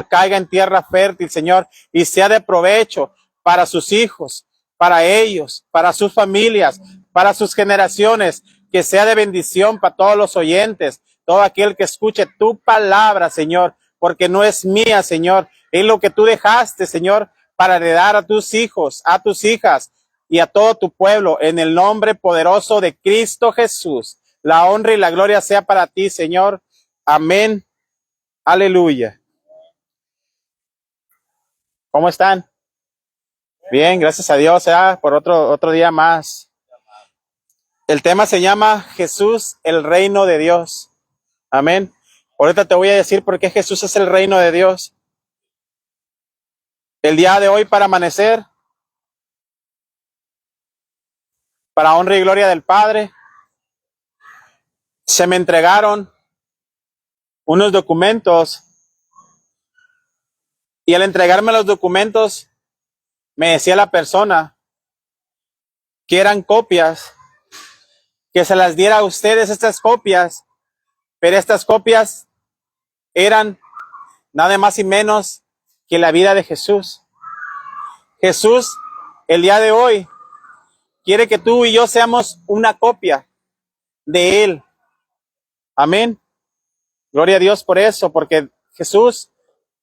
caiga en tierra fértil, Señor, y sea de provecho para sus hijos, para ellos, para sus familias, para sus generaciones, que sea de bendición para todos los oyentes, todo aquel que escuche tu palabra, Señor, porque no es mía, Señor, es lo que tú dejaste, Señor, para heredar a tus hijos, a tus hijas y a todo tu pueblo, en el nombre poderoso de Cristo Jesús. La honra y la gloria sea para ti, Señor. Amén. Aleluya. ¿Cómo están? Bien, gracias a Dios, por otro día más. El tema se llama Jesús, el reino de Dios. Amén. Ahorita te voy a decir por qué Jesús es el reino de Dios. El día de hoy, para amanecer, para honra y gloria del Padre, se me entregaron unos documentos, y al entregarme los documentos me decía la persona que eran copias, que se las diera a ustedes estas copias, pero estas copias eran nada más y menos que la vida de Jesús. Jesús, el día de hoy, quiere que tú y yo seamos una copia de Él. Amén. Gloria a Dios por eso, porque Jesús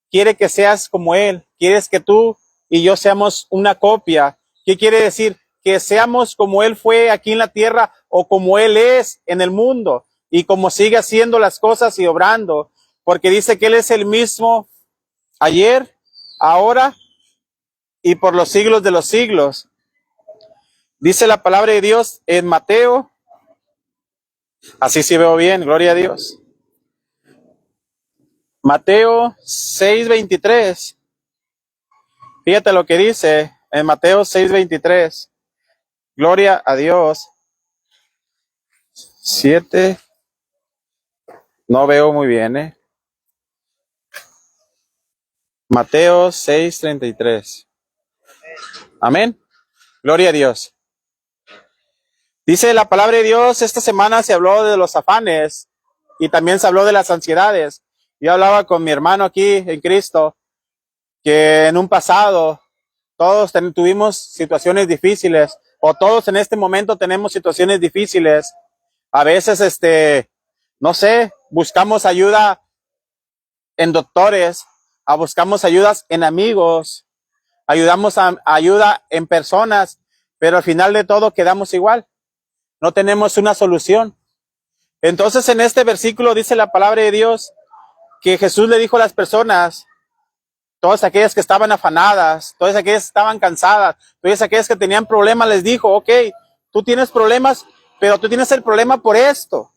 quiere que seas como Él. Quieres que tú y yo seamos una copia. ¿Qué quiere decir? Que seamos como Él fue aquí en la tierra o como Él es en el mundo y como sigue haciendo las cosas y obrando, porque dice que Él es el mismo ayer, ahora y por los siglos de los siglos. Dice la palabra de Dios en Mateo, así sí veo bien, gloria a Dios. Mateo 6:23. Fíjate lo que dice en Mateo 6:23. Gloria a Dios. 7. No veo muy bien, Mateo 6:33. Amén. Gloria a Dios. Dice la palabra de Dios, esta semana se habló de los afanes y también se habló de las ansiedades. Yo hablaba con mi hermano aquí en Cristo, que en un pasado todos tuvimos situaciones difíciles, o todos en este momento tenemos situaciones difíciles. A veces, no sé, buscamos ayuda en doctores, buscamos ayudas en amigos, ayuda en personas, pero al final de todo quedamos igual. No tenemos una solución. Entonces en este versículo dice la palabra de Dios que Jesús le dijo a las personas, todas aquellas que estaban afanadas, todas aquellas que estaban cansadas, todas aquellas que tenían problemas, les dijo, ok, tú tienes problemas, pero tú tienes el problema por esto.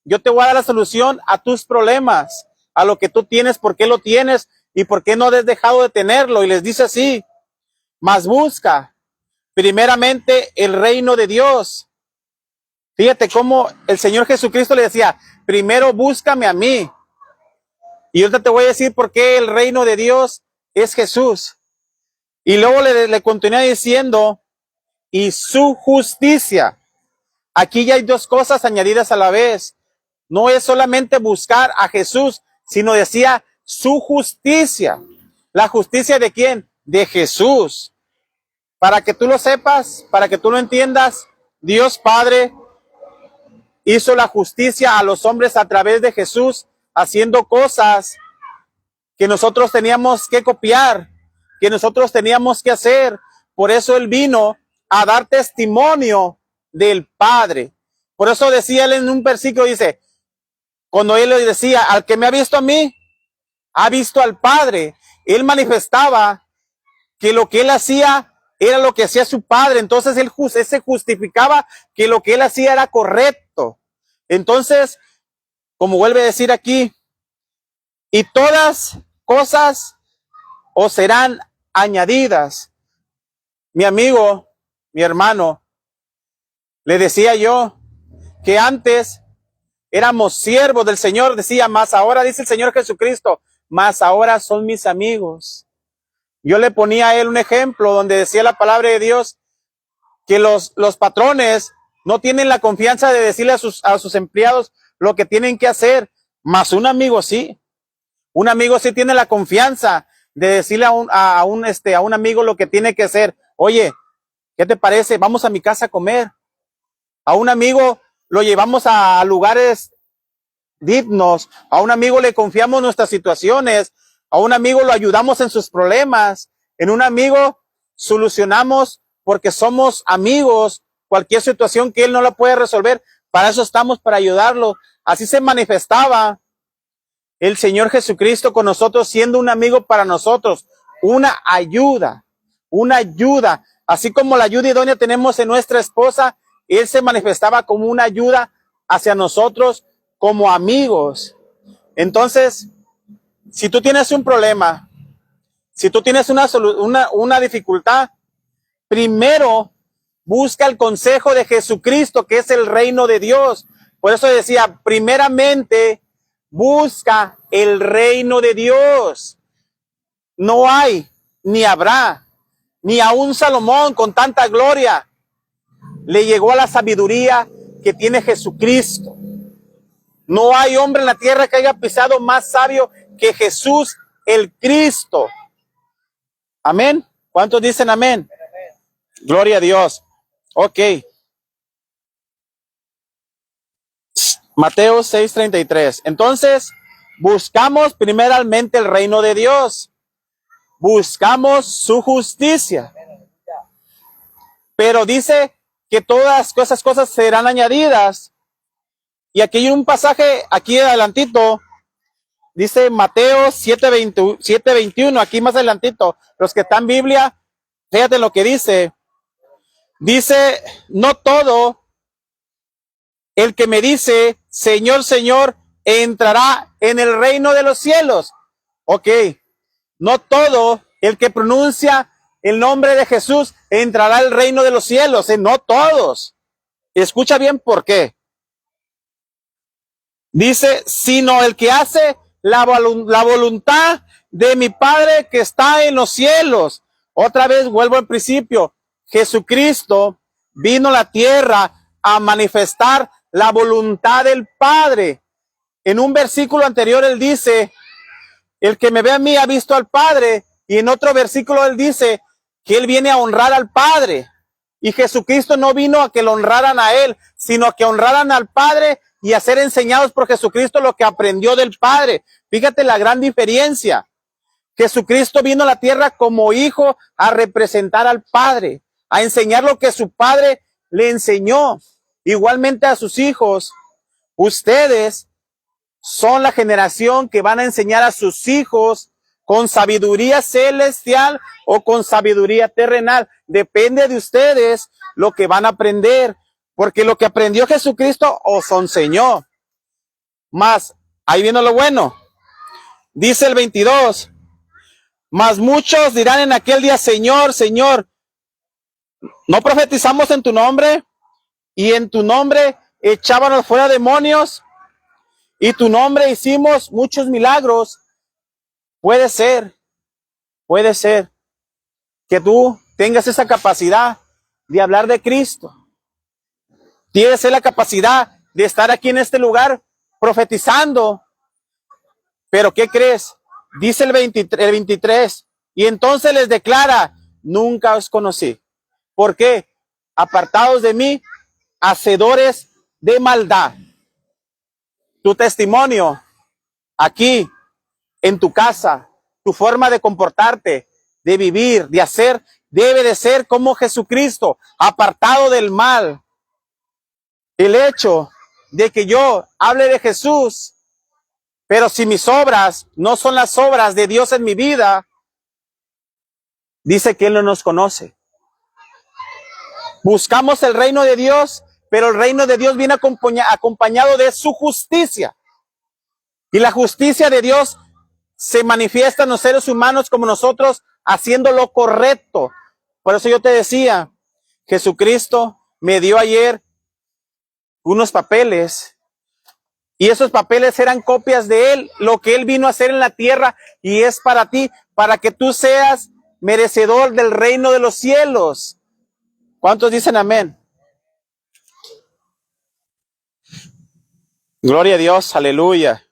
Yo te voy a dar la solución a tus problemas, a lo que tú tienes, por qué lo tienes y por qué no has dejado de tenerlo. Y les dice así, mas busca primeramente el reino de Dios. Fíjate cómo el Señor Jesucristo le decía, primero búscame a mí. Y ahorita te voy a decir por qué el reino de Dios es Jesús. Y luego le continúa diciendo, y su justicia. Aquí ya hay dos cosas añadidas a la vez. No es solamente buscar a Jesús, sino decía su justicia. ¿La justicia de quién? De Jesús. Para que tú lo sepas, para que tú lo entiendas, Dios Padre hizo la justicia a los hombres a través de Jesús, haciendo cosas que nosotros teníamos que copiar, que nosotros teníamos que hacer. Por eso Él vino a dar testimonio del Padre. Por eso decía Él en un versículo, dice, cuando Él le decía, al que me ha visto a mí, ha visto al Padre. Él manifestaba que lo que Él hacía era lo que hacía su Padre. Entonces Él se justificaba que lo que Él hacía era correcto. Entonces, como vuelve a decir aquí, y todas cosas os serán añadidas. Mi amigo, mi hermano, le decía yo que antes éramos siervos del Señor, decía, más ahora, dice el Señor Jesucristo, más ahora son mis amigos. Yo le ponía a él un ejemplo donde decía la palabra de Dios que los patrones no tienen la confianza de decirle a sus empleados lo que tienen que hacer, más un amigo sí. Un amigo sí tiene la confianza de decirle a un amigo lo que tiene que hacer. Oye, ¿qué te parece? Vamos a mi casa a comer. A un amigo lo llevamos a lugares dignos. A un amigo le confiamos nuestras situaciones. A un amigo lo ayudamos en sus problemas. En un amigo solucionamos porque somos amigos. Cualquier situación que él no la puede resolver, para eso estamos, para ayudarlo. Así se manifestaba el Señor Jesucristo con nosotros, siendo un amigo para nosotros, una ayuda. Así como la ayuda idónea tenemos en nuestra esposa, Él se manifestaba como una ayuda hacia nosotros como amigos. Entonces, si tú tienes un problema, si tú tienes una dificultad, primero busca el consejo de Jesucristo, que es el reino de Dios. Por eso decía, primeramente, busca el reino de Dios. No hay, ni habrá, ni aún Salomón con tanta gloria le llegó a la sabiduría que tiene Jesucristo. No hay hombre en la tierra que haya pisado más sabio que Jesús el Cristo. Amén. ¿Cuántos dicen amén? Gloria a Dios. Ok. Mateo 6:33. Entonces, buscamos primeramente el reino de Dios. Buscamos su justicia. Pero dice que todas esas cosas serán añadidas. Y aquí hay un pasaje, aquí adelantito, dice Mateo 7:21, aquí más adelantito. Los que están en Biblia, fíjate lo que dice. Dice, no todo el que me dice, Señor, Señor, entrará en el reino de los cielos. Ok, no todo el que pronuncia el nombre de Jesús entrará al reino de los cielos, no todos. Escucha bien por qué. Dice, sino el que hace la voluntad de mi Padre que está en los cielos. Otra vez vuelvo al principio. Jesucristo vino a la tierra a manifestar la voluntad del Padre. En un versículo anterior él dice, el que me ve a mí ha visto al Padre. Y en otro versículo él dice que él viene a honrar al Padre. Y Jesucristo no vino a que lo honraran a él, sino a que honraran al Padre y a ser enseñados por Jesucristo lo que aprendió del Padre. Fíjate la gran diferencia. Jesucristo vino a la tierra como hijo a representar al Padre, a enseñar lo que su Padre le enseñó. Igualmente a sus hijos, ustedes son la generación que van a enseñar a sus hijos con sabiduría celestial o con sabiduría terrenal. Depende de ustedes lo que van a aprender, porque lo que aprendió Jesucristo os enseñó. Más, ahí viene lo bueno. Dice el 22, mas muchos dirán en aquel día, Señor, Señor, ¿no profetizamos en tu nombre? Y en tu nombre echábamos fuera demonios, y tu nombre hicimos muchos milagros. Puede ser que tú tengas esa capacidad de hablar de Cristo. Tienes la capacidad de estar aquí en este lugar profetizando. Pero ¿qué crees? Dice el 23, y entonces les declara, nunca os conocí. ¿Por qué? Apartados de mí, hacedores de maldad. Tu testimonio aquí, en tu casa, tu forma de comportarte, de vivir, de hacer, debe de ser como Jesucristo, apartado del mal. El hecho de que yo hable de Jesús, pero si mis obras no son las obras de Dios en mi vida, dice que Él no nos conoce. Buscamos el reino de Dios, pero el reino de Dios viene acompañado de su justicia. Y la justicia de Dios se manifiesta en los seres humanos como nosotros haciendo lo correcto. Por eso yo te decía, Jesucristo me dio ayer unos papeles y esos papeles eran copias de Él, lo que Él vino a hacer en la tierra y es para ti, para que tú seas merecedor del reino de los cielos. ¿Cuántos dicen amén? Gloria a Dios, aleluya.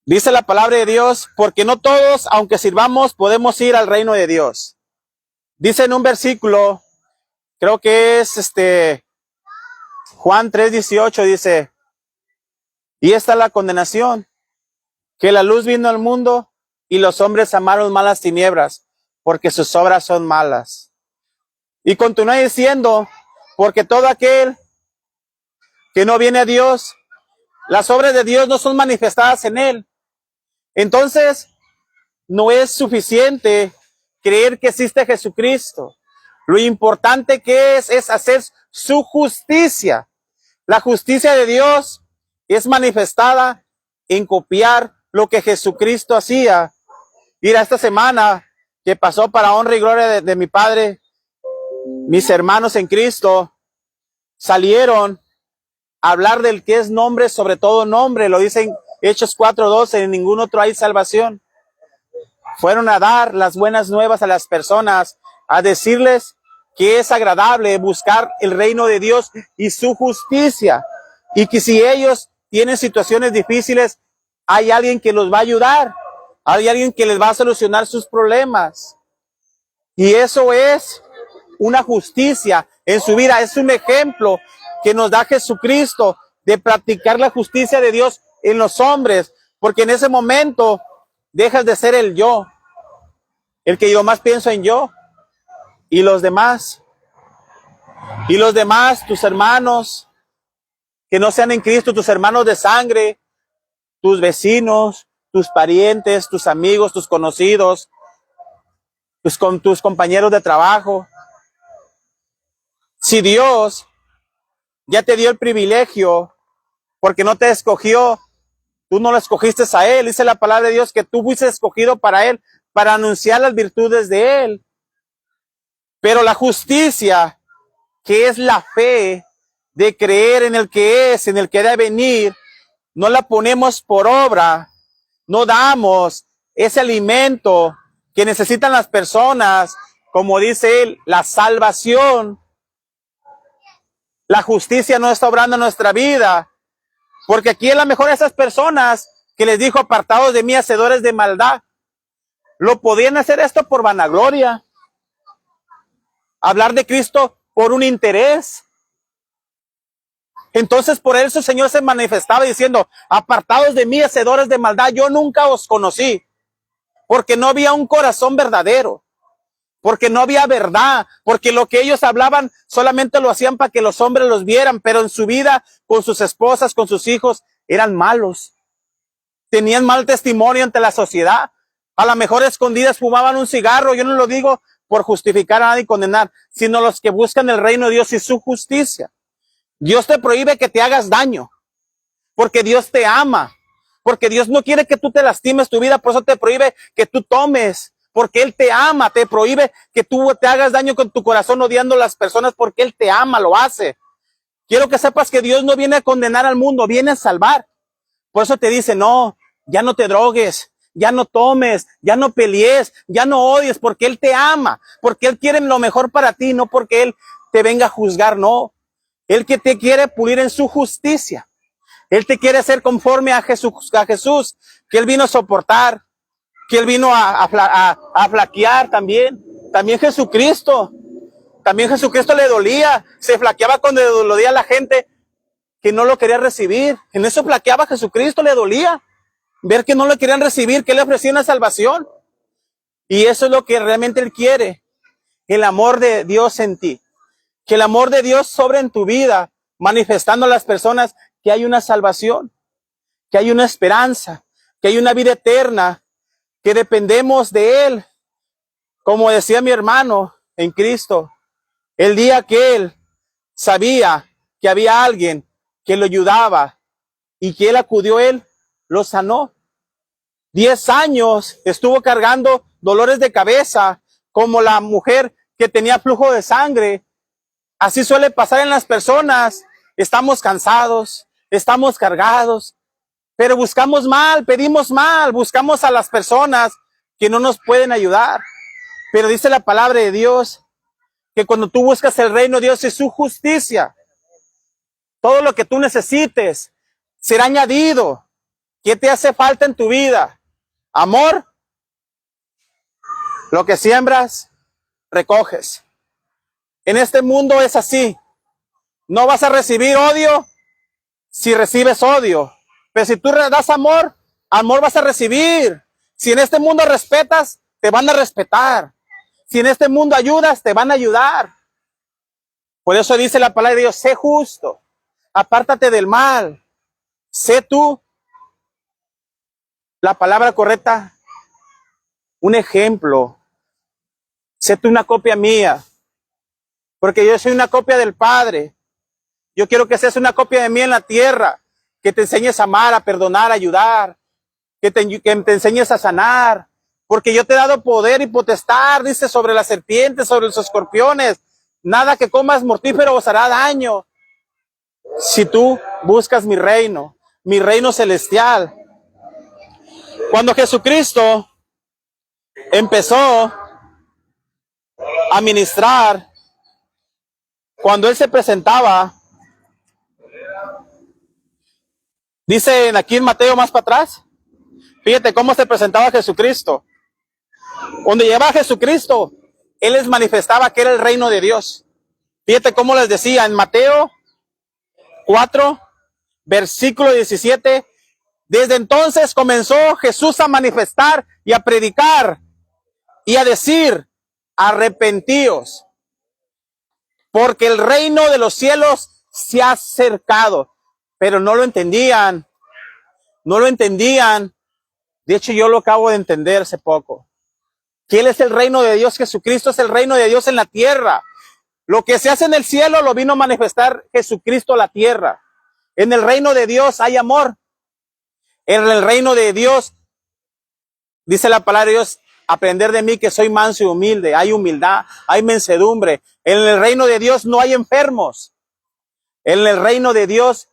Dice la palabra de Dios, porque no todos, aunque sirvamos, podemos ir al reino de Dios. Dice en un versículo, creo que es Juan 3:18, dice, y esta es la condenación, que la luz vino al mundo y los hombres amaron malas tinieblas, porque sus obras son malas. Y continúa diciendo, porque todo aquel que no viene a Dios, las obras de Dios no son manifestadas en él. Entonces, no es suficiente creer que existe Jesucristo. Lo importante que es hacer su justicia. La justicia de Dios es manifestada en copiar lo que Jesucristo hacía. Mira, esta semana que pasó para honra y gloria de mi Padre, mis hermanos en Cristo salieron a hablar del que es nombre sobre todo nombre. Lo dicen Hechos 4:12, en ningún otro hay salvación. Fueron a dar las buenas nuevas a las personas, a decirles que es agradable buscar el reino de Dios y su justicia. Y que si ellos tienen situaciones difíciles, hay alguien que los va a ayudar. Hay alguien que les va a solucionar sus problemas. Y eso es una justicia en su vida. Es un ejemplo que nos da Jesucristo de practicar la justicia de Dios en los hombres. Porque en ese momento dejas de ser el yo, el que yo más pienso en yo y los demás. Y los demás, tus hermanos que no sean en Cristo, tus hermanos de sangre, tus vecinos, tus parientes, tus amigos, tus conocidos, tus compañeros de trabajo. Si Dios ya te dio el privilegio, porque no te escogió, tú no lo escogiste a Él. Dice la palabra de Dios que tú fuiste escogido para Él, para anunciar las virtudes de Él. Pero la justicia, que es la fe de creer en el que es, en el que debe venir, no la ponemos por obra, no damos ese alimento que necesitan las personas, como dice Él, la salvación. La justicia no está obrando en nuestra vida, porque aquí a lo mejor esas personas que les dijo, apartados de mí, hacedores de maldad, lo podían hacer esto por vanagloria, hablar de Cristo por un interés. Entonces por eso el Señor se manifestaba diciendo, apartados de mí, hacedores de maldad, yo nunca os conocí, porque no había un corazón verdadero, porque no había verdad, porque lo que ellos hablaban solamente lo hacían para que los hombres los vieran, pero en su vida, con sus esposas, con sus hijos, eran malos. Tenían mal testimonio ante la sociedad. A lo mejor escondidas fumaban un cigarro. Yo no lo digo por justificar a nadie y condenar, sino los que buscan el reino de Dios y su justicia. Dios te prohíbe que te hagas daño, porque Dios te ama, porque Dios no quiere que tú te lastimes tu vida, por eso te prohíbe que tú tomes, porque Él te ama, te prohíbe que tú te hagas daño con tu corazón odiando a las personas, porque Él te ama, lo hace. Quiero que sepas que Dios no viene a condenar al mundo, viene a salvar. Por eso te dice, no, ya no te drogues, ya no tomes, ya no pelees, ya no odies, porque Él te ama, porque Él quiere lo mejor para ti, no porque Él te venga a juzgar, no. Él que te quiere pulir en su justicia. Él te quiere hacer conforme a Jesús, que Él vino a soportar, que Él vino a flaquear también. También Jesucristo le dolía, se flaqueaba cuando le dolía a la gente que no lo quería recibir. En eso flaqueaba Jesucristo, le dolía ver que no lo querían recibir, que Él le ofrecía una salvación. Y eso es lo que realmente Él quiere, el amor de Dios en ti. Que el amor de Dios sobre en tu vida, manifestando a las personas que hay una salvación, que hay una esperanza, que hay una vida eterna, que dependemos de Él. Como decía mi hermano en Cristo, el día que él sabía que había alguien que lo ayudaba y que él acudió, él lo sanó. 10 años estuvo cargando dolores de cabeza, como la mujer que tenía flujo de sangre. Así suele pasar en las personas. Estamos cansados, estamos cargados, pero buscamos mal, pedimos mal, buscamos a las personas que no nos pueden ayudar. Pero dice la palabra de Dios que cuando tú buscas el reino de Dios y su justicia, todo lo que tú necesites será añadido. ¿Qué te hace falta en tu vida? Amor. Lo que siembras, recoges. En este mundo es así. No vas a recibir odio si recibes odio. Pero si tú das amor, amor vas a recibir. Si en este mundo respetas, te van a respetar. Si en este mundo ayudas, te van a ayudar. Por eso dice la palabra de Dios, sé justo, apártate del mal, sé tú, la palabra correcta, un ejemplo, sé tú una copia mía, porque yo soy una copia del Padre. Yo quiero que seas una copia de mí en la tierra, que te enseñes a amar, a perdonar, a ayudar, que te enseñes a sanar, porque yo te he dado poder y potestad, dice, sobre las serpientes, sobre los escorpiones. Nada que comas mortífero os hará daño. Si tú buscas mi reino celestial. Cuando Jesucristo empezó a ministrar, cuando Él se presentaba, dice aquí en Mateo más para atrás, fíjate cómo se presentaba Jesucristo. Cuando llegaba Jesucristo, Él les manifestaba que era el reino de Dios. Fíjate cómo les decía en Mateo 4, versículo 17. Desde entonces comenzó Jesús a manifestar y a predicar y a decir, arrepentíos, porque el reino de los cielos se ha acercado. Pero no lo entendían, no lo entendían. De hecho, yo lo acabo de entender hace poco. Que Él es el reino de Dios, Jesucristo es el reino de Dios en la tierra. Lo que se hace en el cielo lo vino a manifestar Jesucristo a la tierra. En el reino de Dios hay amor. En el reino de Dios, dice la palabra de Dios, aprender de mí que soy manso y humilde. Hay humildad, hay mansedumbre. En el reino de Dios no hay enfermos. En el reino de Dios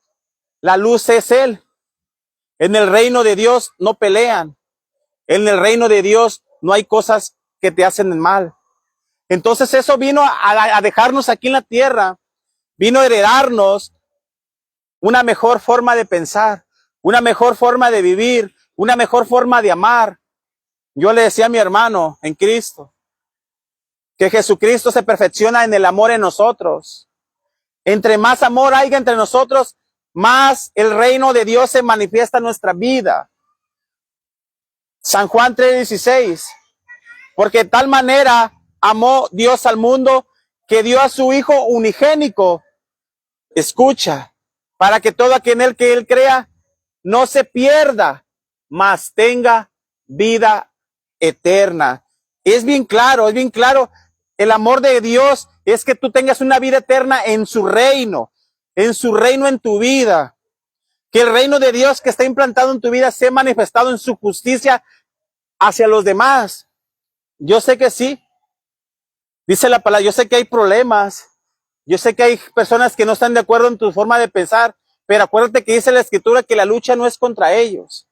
la luz es Él. En el reino de Dios no pelean. En el reino de Dios no hay cosas que te hacen mal. Entonces eso vino a dejarnos aquí en la tierra. Vino a heredarnos una mejor forma de pensar, una mejor forma de vivir, una mejor forma de amar. Yo le decía a mi hermano en Cristo que Jesucristo se perfecciona en el amor en nosotros. Entre más amor haya entre nosotros, más el reino de Dios se manifiesta en nuestra vida. San Juan 3:16. Porque de tal manera amó Dios al mundo que dio a su Hijo unigénico. Escucha, para que todo aquel en él que Él crea no se pierda, mas tenga vida eterna. Es bien claro, es bien claro. El amor de Dios es que tú tengas una vida eterna en su reino en tu vida. Que el reino de Dios que está implantado en tu vida sea manifestado en su justicia hacia los demás. Yo sé que sí. Dice la palabra, yo sé que hay problemas. Yo sé que hay personas que no están de acuerdo en tu forma de pensar, pero acuérdate que dice la Escritura que la lucha no es contra ellos.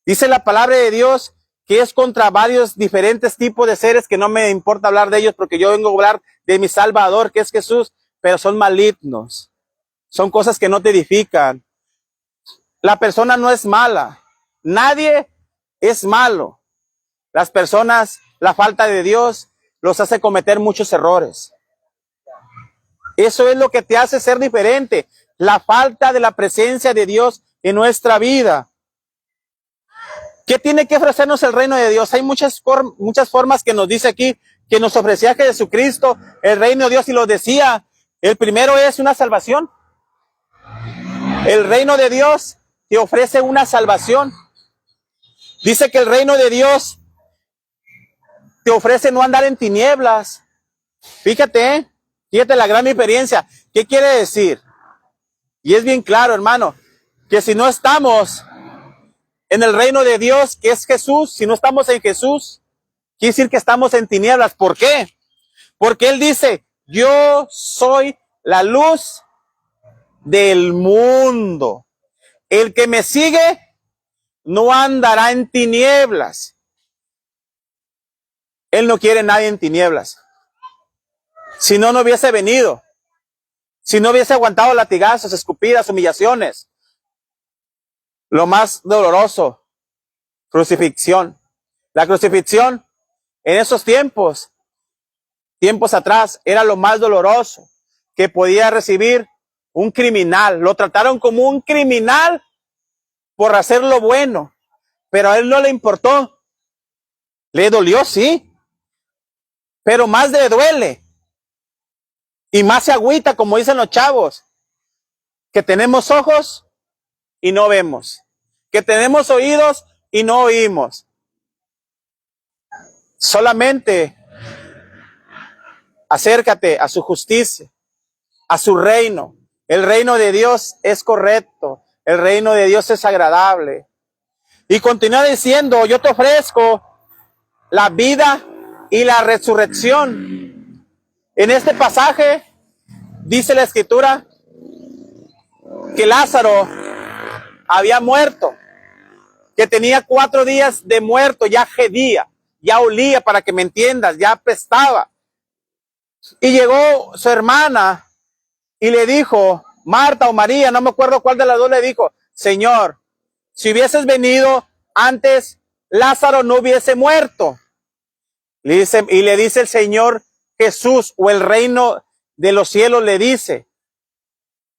Dice la palabra de Dios que es contra varios diferentes tipos de seres que no me importa hablar de ellos porque yo vengo a hablar de mi Salvador, que es Jesús, pero son malignos. Son cosas que no te edifican. La persona no es mala. Nadie es malo. Las personas, la falta de Dios, los hace cometer muchos errores. Eso es lo que te hace ser diferente. La falta de la presencia de Dios en nuestra vida. ¿Qué tiene que ofrecernos el reino de Dios? Hay muchas formas que nos dice aquí, que nos ofrecía Jesucristo, el reino de Dios, y lo decía. El primero es una salvación. El reino de Dios te ofrece una salvación. Dice que el reino de Dios te ofrece no andar en tinieblas. Fíjate, fíjate la gran diferencia. ¿Qué quiere decir? Y es bien claro, hermano, que si no estamos en el reino de Dios, que es Jesús, si no estamos en Jesús, quiere decir que estamos en tinieblas. ¿Por qué? Porque Él dice, yo soy la luz del mundo. El que me sigue no andará en tinieblas. Él no quiere nadie en tinieblas. Si no, no hubiese venido. Si no hubiese aguantado latigazos, escupidas, humillaciones. lo más doloroso, crucifixión. La crucifixión en esos tiempos atrás, era lo más doloroso que podía recibir un criminal. Lo trataron como un criminal por hacer lo bueno, pero a él no le importó. Le dolió, sí, pero más le duele y más se agüita, como dicen los chavos, que tenemos ojos y no vemos, que tenemos oídos y no oímos. Solamente acércate a su justicia, a su reino. El reino de Dios es correcto, el reino de Dios es agradable. Y continúa diciendo, yo te ofrezco la vida y la resurrección. En este pasaje dice la escritura que Lázaro había muerto, que tenía 4 días de muerto, ya gedía, ya olía, para que me entiendas, ya apestaba. Y llegó su hermana y le dijo, Marta o María, no me acuerdo cuál de las dos, le dijo, Señor, si hubieses venido antes, Lázaro no hubiese muerto. Y le dice el Señor Jesús, o el reino de los cielos le dice,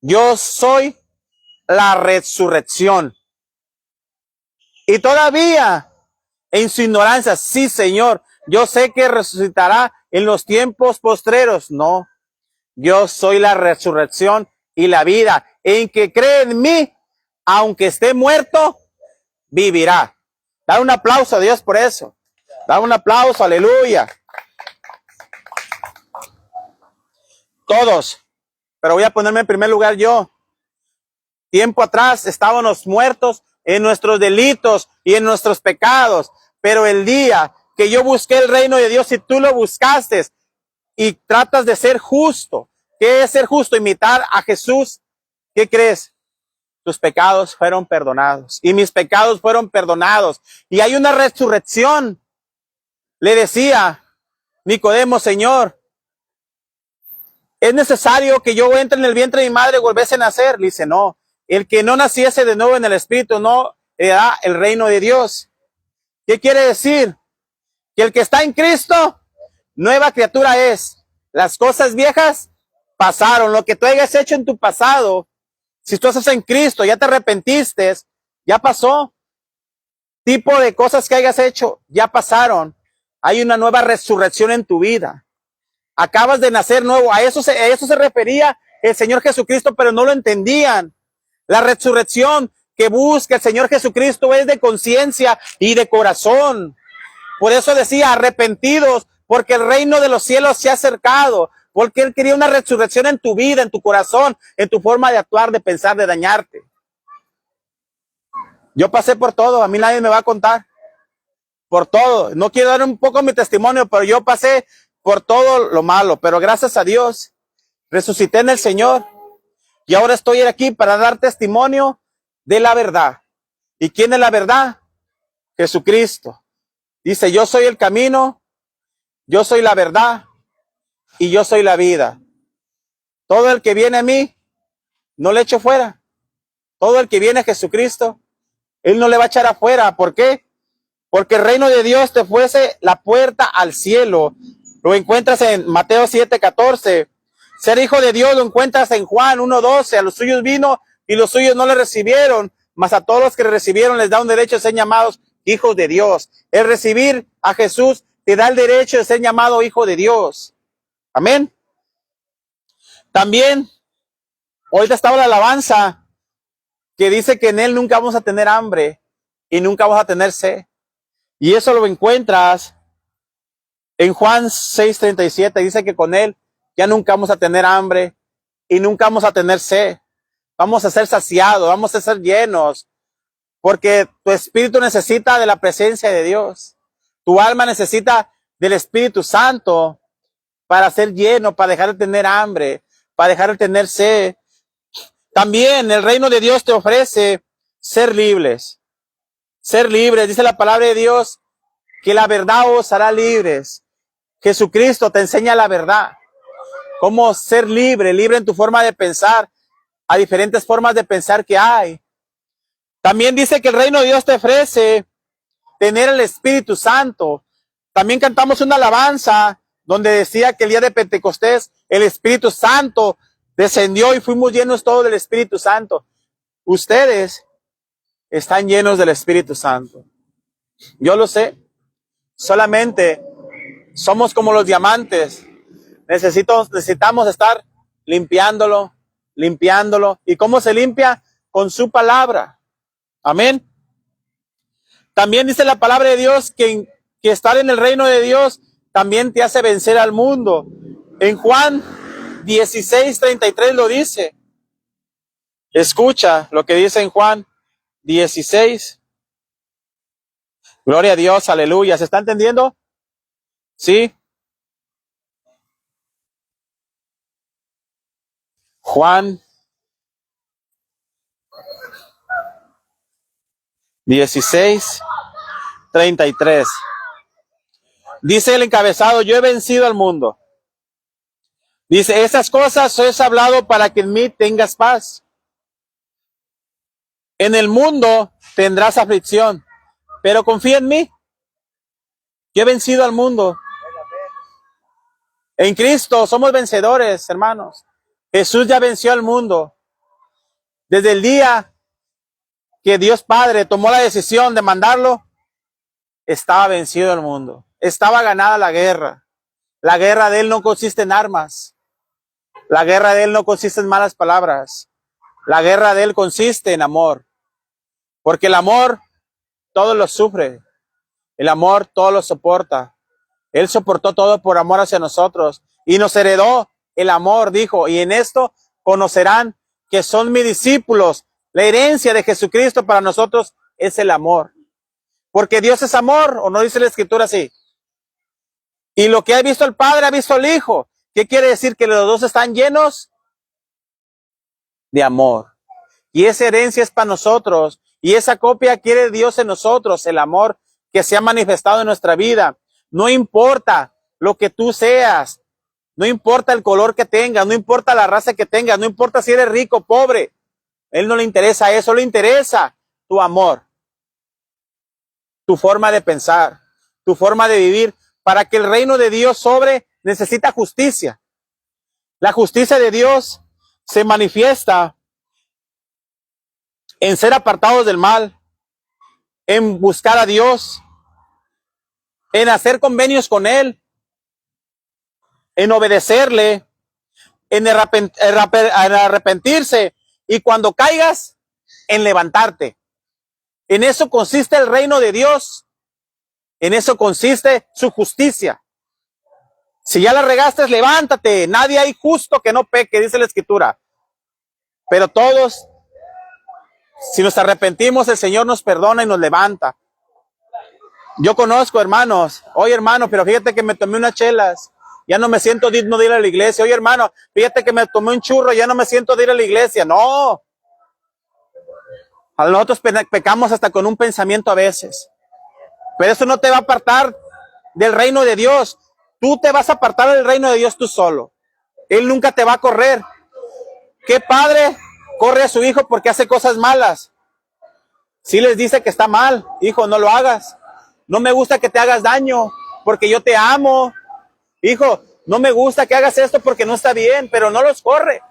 yo soy la resurrección. Y todavía, en su ignorancia, sí, Señor, yo sé que resucitará en los tiempos postreros. No, yo soy la resurrección y la vida. En que cree en mí, aunque esté muerto, vivirá. Da un aplauso a Dios por eso. Da un aplauso, aleluya. Todos, pero voy a ponerme en primer lugar yo. Tiempo atrás estábamos muertos en nuestros delitos y en nuestros pecados, pero el día que yo busqué el reino de Dios y tú lo buscaste y tratas de ser justo, ¿qué es ser justo? Imitar a Jesús. ¿Qué crees? Tus pecados fueron perdonados y mis pecados fueron perdonados y hay una resurrección. Le decía Nicodemo, Señor, ¿es necesario que yo entre en el vientre de mi madre y volviese a nacer? Le dice, no, el que no naciese de nuevo en el Espíritu no heredará el reino de Dios. ¿Qué quiere decir? Que el que está en Cristo, nueva criatura es. Las cosas viejas pasaron. Lo que tú hayas hecho en tu pasado, si tú estás en Cristo, ya te arrepentiste, ya pasó. Tipo de cosas que hayas hecho, ya pasaron. Hay una nueva resurrección en tu vida. Acabas de nacer nuevo. A eso se refería el Señor Jesucristo, pero no lo entendían. La resurrección que busca el Señor Jesucristo es de conciencia y de corazón. Por eso decía, arrepentidos, porque el reino de los cielos se ha acercado. Porque Él quería una resurrección en tu vida, en tu corazón, en tu forma de actuar, de pensar, de dañarte. Yo pasé por todo, a mí nadie me va a contar. Por todo. No quiero dar un poco mi testimonio, pero yo pasé por todo lo malo. Pero gracias a Dios, resucité en el Señor. Y ahora estoy aquí para dar testimonio de la verdad. ¿Y quién es la verdad? Jesucristo. Dice, yo soy el camino, yo soy la verdad y yo soy la vida. Todo el que viene a mí, no le echo fuera. Todo el que viene a Jesucristo, Él no le va a echar afuera. ¿Por qué? Porque el reino de Dios te fuese la puerta al cielo. Lo encuentras en Mateo 7:14. Ser hijo de Dios lo encuentras en Juan 1:12. A los suyos vino y los suyos no le recibieron, mas a todos los que le recibieron les da un derecho de ser llamados hijos de Dios. El recibir a Jesús te da el derecho de ser llamado hijo de Dios. Amén. También, ahorita estaba la alabanza que dice que en Él nunca vamos a tener hambre y nunca vamos a tener sed. Y eso lo encuentras en Juan 6:37. Dice que con Él ya nunca vamos a tener hambre y nunca vamos a tener sed. Vamos a ser saciados, vamos a ser llenos, porque tu espíritu necesita de la presencia de Dios. Tu alma necesita del Espíritu Santo para ser lleno, para dejar de tener hambre, para dejar de tener sed. También el reino de Dios te ofrece ser libres. Ser libres, dice la palabra de Dios, que la verdad os hará libres. Jesucristo te enseña la verdad. Cómo ser libre, libre en tu forma de pensar, a diferentes formas de pensar que hay. También dice que el reino de Dios te ofrece tener el Espíritu Santo. También cantamos una alabanza donde decía que el día de Pentecostés el Espíritu Santo descendió y fuimos llenos todos del Espíritu Santo. Ustedes están llenos del Espíritu Santo. Yo lo sé. Solamente somos como los diamantes. Necesitamos estar limpiándolo. ¿Y cómo se limpia? Con su palabra. Amén. También dice la palabra de Dios que estar en el reino de Dios también te hace vencer al mundo. En Juan 16:33 lo dice. Escucha lo que dice en Juan 16. Gloria a Dios, aleluya. ¿Se está entendiendo? Sí. Juan 16:33. Dice el encabezado, yo he vencido al mundo. Dice, estas cosas os he hablado para que en mí tengas paz. En el mundo tendrás aflicción, pero confía en mí. Yo he vencido al mundo. En Cristo somos vencedores, hermanos. Jesús ya venció al mundo. Desde el día que Dios Padre tomó la decisión de mandarlo, estaba vencido el mundo. Estaba ganada la guerra. La guerra de Él no consiste en armas. La guerra de Él no consiste en malas palabras. La guerra de Él consiste en amor. Porque el amor todo lo sufre. El amor todo lo soporta. Él soportó todo por amor hacia nosotros. Y nos heredó el amor, dijo. Y en esto conocerán que son mis discípulos. La herencia de Jesucristo para nosotros es el amor. Porque Dios es amor, ¿o no dice la Escritura así? Y lo que ha visto el Padre ha visto el Hijo. ¿Qué quiere decir? Que los dos están llenos de amor. Y esa herencia es para nosotros. Y esa copia quiere Dios en nosotros, el amor que se ha manifestado en nuestra vida. No importa lo que tú seas, no importa el color que tengas, no importa la raza que tengas, no importa si eres rico o pobre. A Él no le interesa eso, le interesa tu amor, tu forma de pensar, tu forma de vivir. Para que el reino de Dios sobre, necesita justicia. La justicia de Dios se manifiesta en ser apartados del mal, en buscar a Dios, en hacer convenios con Él, en obedecerle, en arrepentirse, y cuando caigas, en levantarte. En eso consiste el reino de Dios. En eso consiste su justicia. Si ya la regaste, levántate. Nadie hay justo que no peque, dice la Escritura. Pero todos, si nos arrepentimos, el Señor nos perdona y nos levanta. Yo conozco hermanos, oye hermano, pero fíjate que me tomé unas chelas, ya no me siento digno de ir a la iglesia. Oye hermano, fíjate que me tomé un churro, ya no me siento de ir a la iglesia. No. A nosotros pecamos hasta con un pensamiento a veces. Pero eso no te va a apartar del reino de Dios. Tú te vas a apartar del reino de Dios tú solo. Él nunca te va a correr. ¿Qué padre corre a su hijo porque hace cosas malas? Si les dice que está mal, hijo, no lo hagas. No me gusta que te hagas daño porque yo te amo. Hijo, no me gusta que hagas esto porque no está bien, pero no los corre.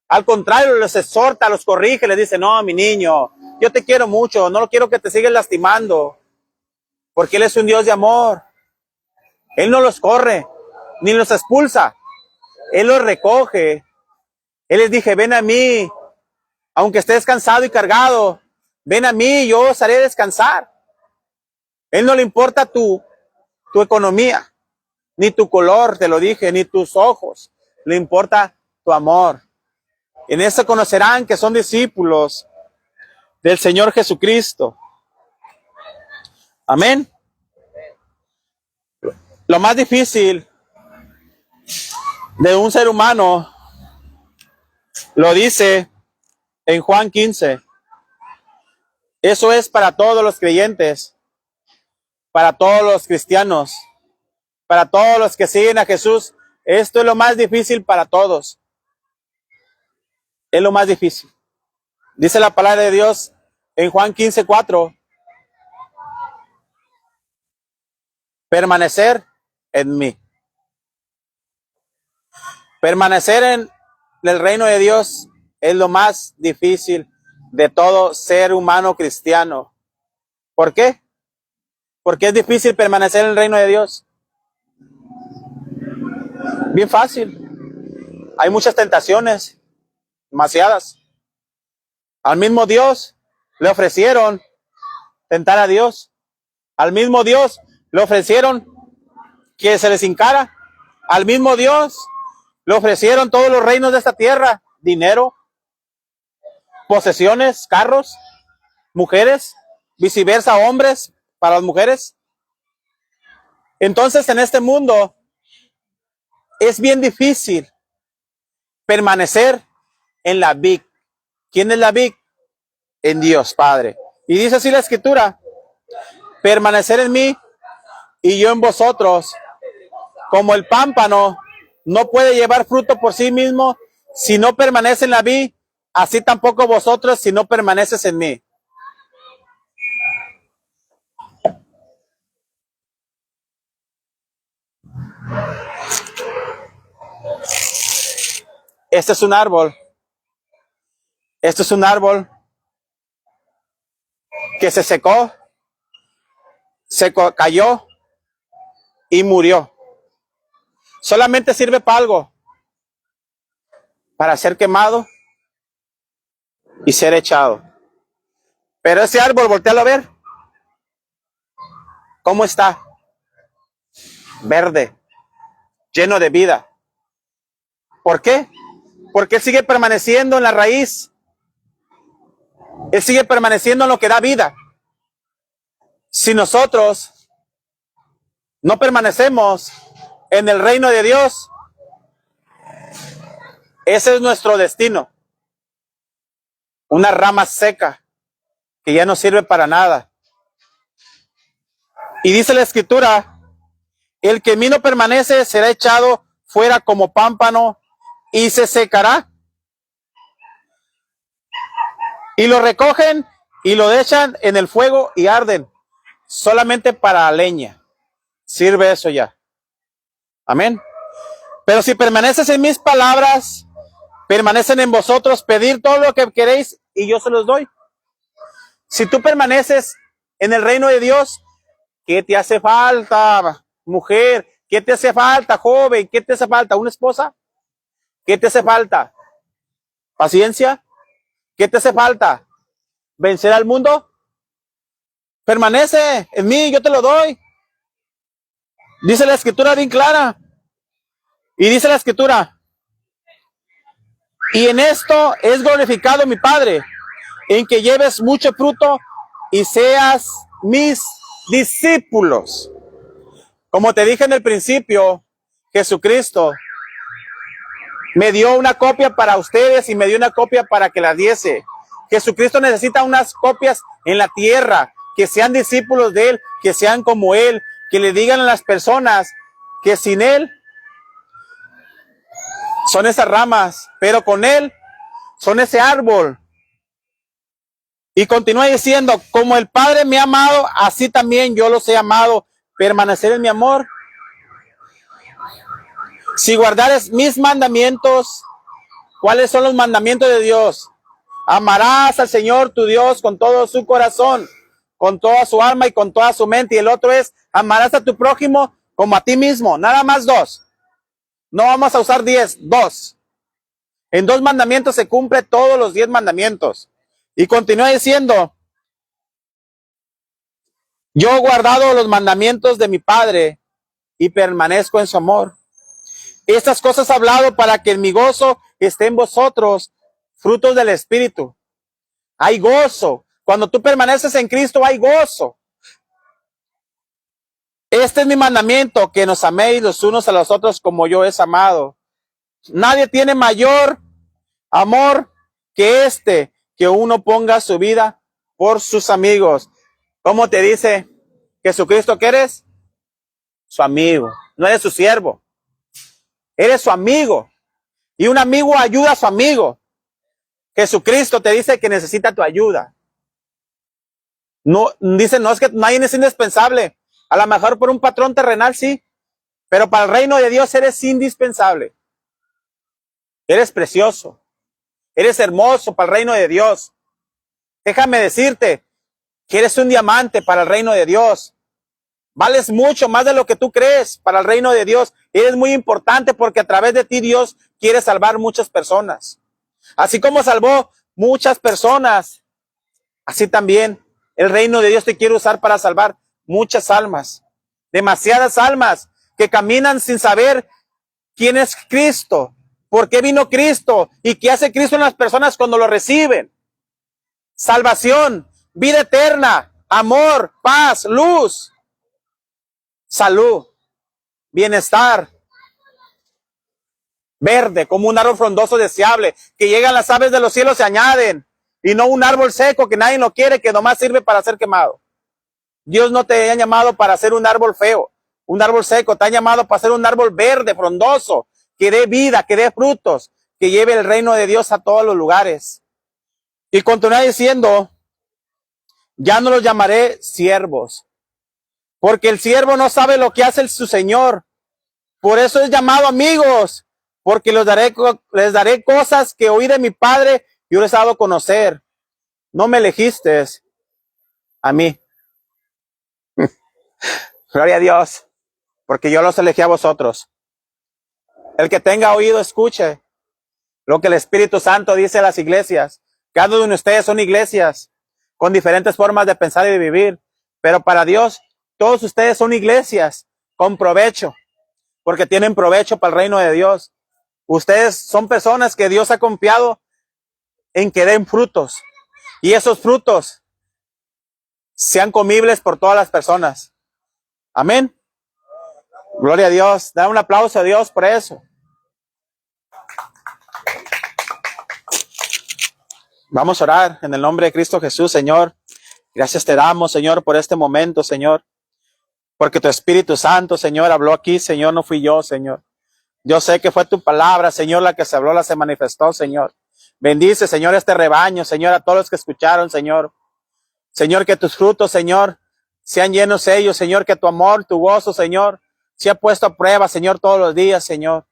Al contrario, los exhorta, los corrige, les dice, no, mi niño, yo te quiero mucho, no quiero que te sigas lastimando, porque Él es un Dios de amor. Él no los corre, ni los expulsa. Él los recoge. Él les dije, ven a mí, aunque estés cansado y cargado, ven a mí, yo os haré descansar. Él no le importa tu economía, ni tu color, te lo dije, ni tus ojos. Le importa tu amor. En eso conocerán que son discípulos del Señor Jesucristo. Amén. Lo más difícil de un ser humano lo dice en Juan 15. Eso es para todos los creyentes, para todos los cristianos, para todos los que siguen a Jesús. Esto es lo más difícil para todos. Es lo más difícil. Dice la palabra de Dios en Juan 15:4, permanecer en mí. Permanecer en el reino de Dios es lo más difícil de todo ser humano cristiano. ¿Por qué? Porque es difícil permanecer en el reino de Dios. Bien fácil. Hay muchas tentaciones, demasiadas. Al mismo Dios le ofrecieron tentar a Dios. Al mismo Dios le ofrecieron que se les hincara. Al mismo Dios le ofrecieron todos los reinos de esta tierra, dinero, posesiones, carros, mujeres, viceversa, hombres para las mujeres. Entonces, en este mundo es bien difícil permanecer en la vid. ¿Quién es la vid? En Dios Padre. Y dice así la Escritura: permanecer en mí y yo en vosotros. Como el pámpano no puede llevar fruto por sí mismo si no permanece en la vid, así tampoco vosotros si no permaneces en mí. Este es un árbol. Este es un árbol que se secó, cayó y murió. Solamente sirve para algo: para ser quemado y ser echado. Pero ese árbol, voltealo a ver. ¿Cómo está? Verde, lleno de vida. ¿Por qué? Porque él sigue permaneciendo en la raíz. Él sigue permaneciendo en lo que da vida. Si nosotros no permanecemos en el reino de Dios, ese es nuestro destino. Una rama seca que ya no sirve para nada. Y dice la Escritura: el que en mí no permanece será echado fuera como pámpano y se secará. Y lo recogen y lo echan en el fuego y arden. Solamente para la leña sirve eso ya. Amén. Pero si permaneces en mis palabras, permanecen en vosotros, pedir todo lo que queréis y yo se los doy. Si tú permaneces en el reino de Dios, ¿qué te hace falta, mujer? ¿Qué te hace falta, joven? ¿Qué te hace falta, una esposa? ¿Qué te hace falta? ¿Paciencia? ¿Qué te hace falta? ¿Vencer al mundo? Permanece en mí, yo te lo doy. Dice la Escritura bien clara. Y dice la Escritura: y en esto es glorificado mi Padre, en que lleves mucho fruto y seas mis discípulos. Como te dije en el principio, Jesucristo me dio una copia para ustedes y me dio una copia para que la diese. Jesucristo necesita unas copias en la tierra, que sean discípulos de Él, que sean como Él, que le digan a las personas que sin Él son esas ramas, pero con Él son ese árbol. Y continúa diciendo: como el Padre me ha amado, así también yo los he amado. Permanecer en mi amor. Si guardares mis mandamientos. ¿Cuáles son los mandamientos de Dios? Amarás al Señor tu Dios con todo su corazón, con toda su alma y con toda su mente. Y el otro es: amarás a tu prójimo como a ti mismo. Nada más 2. No vamos a usar 10, 2. En 2 mandamientos se cumple todos los 10 mandamientos. Y continúa diciendo: yo he guardado los mandamientos de mi Padre y permanezco en su amor. Estas cosas he hablado para que en mi gozo esté en vosotros, frutos del Espíritu. Hay gozo. Cuando tú permaneces en Cristo hay gozo. Este es mi mandamiento, que nos améis los unos a los otros como yo he amado. Nadie tiene mayor amor que este, que uno ponga su vida por sus amigos. ¿Cómo te dice Jesucristo que eres? Su amigo. No eres su siervo. Eres su amigo. Y un amigo ayuda a su amigo. Jesucristo te dice que necesita tu ayuda. No, dicen, no, es que nadie es indispensable. A lo mejor por un patrón terrenal sí, pero para el reino de Dios eres indispensable. Eres precioso. Eres hermoso para el reino de Dios. Déjame decirte que eres un diamante para el reino de Dios. Vales mucho más de lo que tú crees para el reino de Dios. Eres muy importante porque a través de ti Dios quiere salvar muchas personas. Así como salvó muchas personas, así también el reino de Dios te quiere usar para salvar muchas almas. Demasiadas almas que caminan sin saber quién es Cristo, por qué vino Cristo y qué hace Cristo en las personas cuando lo reciben. Salvación, vida eterna, amor, paz, luz, salud, bienestar, verde, como un árbol frondoso deseable, que llegan las aves de los cielos se añaden, y no un árbol seco que nadie lo quiere, que nomás sirve para ser quemado. Dios no te ha llamado para ser un árbol feo, un árbol seco, te ha llamado para ser un árbol verde, frondoso, que dé vida, que dé frutos, que lleve el reino de Dios a todos los lugares. Y continúa diciendo, ya no los llamaré siervos, porque el siervo no sabe lo que hace su Señor. Por eso es llamado amigos, porque les daré cosas que oí de mi Padre y yo les he dado a conocer. No me elegiste a mí. Gloria a Dios, porque yo los elegí a vosotros. El que tenga oído, escuche lo que el Espíritu Santo dice a las iglesias. Cada uno de ustedes son iglesias con diferentes formas de pensar y de vivir, pero para Dios, todos ustedes son iglesias con provecho, porque tienen provecho para el reino de Dios. Ustedes son personas que Dios ha confiado en que den frutos, y esos frutos sean comibles por todas las personas. Amén. Gloria a Dios. Da un aplauso a Dios por eso. Vamos a orar en el nombre de Cristo Jesús, Señor. Gracias te damos, Señor, por este momento, Señor. Porque tu Espíritu Santo, Señor, habló aquí, Señor, no fui yo, Señor. Yo sé que fue tu palabra, Señor, la que se habló, la se manifestó, Señor. Bendice, Señor, este rebaño, Señor, a todos los que escucharon, Señor. Señor, que tus frutos, Señor, sean llenos ellos, Señor, que tu amor, tu gozo, Señor, sea puesto a prueba, Señor, todos los días, Señor.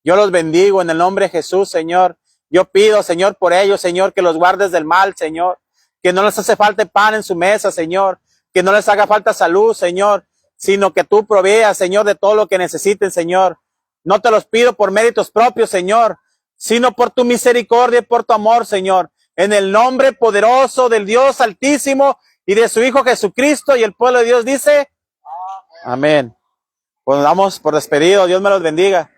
Yo los bendigo en el nombre de Jesús, Señor. Yo pido, Señor, por ellos, Señor, que los guardes del mal, Señor. Que no les hace falta pan en su mesa, Señor. Que no les haga falta salud, Señor, sino que tú proveas, Señor, de todo lo que necesiten, Señor. No te los pido por méritos propios, Señor, sino por tu misericordia y por tu amor, Señor. En el nombre poderoso del Dios Altísimo y de su Hijo Jesucristo, y el pueblo de Dios dice, amén. Pues damos por despedido. Dios me los bendiga.